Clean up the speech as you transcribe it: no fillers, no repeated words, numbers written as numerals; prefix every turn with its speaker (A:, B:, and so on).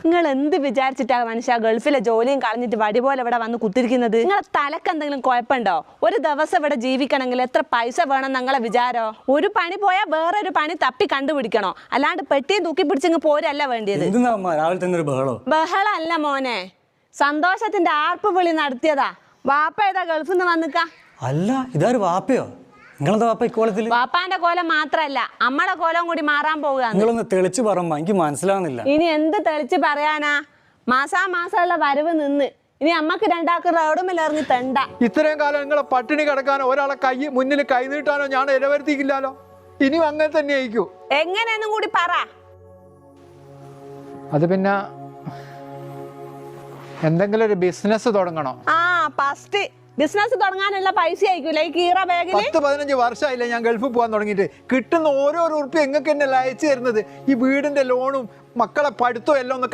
A: നിങ്ങൾ എന്ത് വിചാരിച്ചിട്ടാണ് മനുഷ്യ ഗൾഫിലെ ജോലിയും കളഞ്ഞിട്ട് വടി പോലെ ഇവിടെ വന്ന് കുത്തിരിക്കുന്നത്? നിങ്ങളെ തലക്ക് എന്തെങ്കിലും കുഴപ്പമുണ്ടോ? ഒരു ദിവസം ഇവിടെ ജീവിക്കണമെങ്കിൽ എത്ര പൈസ വേണം നിങ്ങളെ വിചാരോ? ഒരു പണി പോയാൽ വേറൊരു പണി തപ്പി കണ്ടുപിടിക്കണോ? അല്ലാണ്ട് പെട്ടിയും തൂക്കി പിടിച്ചെങ്കിൽ പോരല്ല വേണ്ടിയത്. ബഹളല്ല മോനെ, സന്തോഷത്തിന്റെ ആർപ്പ് വിളി നടത്തിയതാ. വാപ്പ ഏതാ ഗൾഫിൽ നിന്ന് വന്നിക്ക?
B: അല്ല, ഇതാര് വാപ്പയോ? നിങ്ങളെന്താ വാപ്പ ഇക്കോലത്തിൽ?
A: വാപ്പാന്റെ കോലം മാത്രല്ല അമ്മയുടെ കോലം കൂടി മാറാൻ പോവുക.
B: നിങ്ങളൊന്ന് തെളിച്ച് പറയുമ്പോ എനിക്ക് മനസ്സിലാവുന്നില്ല.
A: ഇനി എന്ത് തെളിച്ച് പറയാനാ? മാസാമാസമുള്ള വരവ് നിന്ന് ഇനി അമ്മക്ക് രണ്ടാൾക്ക് റോഡുമിൽ ഇറങ്ങി തെണ്ട.
C: ഇത്രയും കാലം നിങ്ങളെ പട്ടിണി കിടക്കാനോ ഒരാളെ മുന്നിൽ കൈ നീട്ടാനോ ഞാൻ ഇടവരുത്തിക്കില്ലല്ലോ. ഇനിയും അങ്ങനെ തന്നെ ആയിരിക്കും.
A: എങ്ങനെയെന്നും കൂടി പറ.
C: അത് പിന്നെ എന്തെങ്കിലും ഒരു ബിസിനസ് തുടങ്ങണോ?
A: ഫസ്റ്റ് ബിസിനസ് തുടങ്ങാനുള്ള പൈസ ആയിരിക്കൂല ഈ കീറ ബാഗിൽ.
C: 10-15 വർഷമായില്ല ഞാൻ ഗൾഫിൽ പോകാൻ തുടങ്ങിയിട്ട്. കിട്ടുന്ന ഓരോ ഉറുപ്പ്യ എങ്ങൾക്ക് തന്നെ അയച്ചു തരുന്നത് ഈ വീടിന്റെ ലോണും മക്കളെ പഠിത്തവും എല്ലാം ഒന്ന്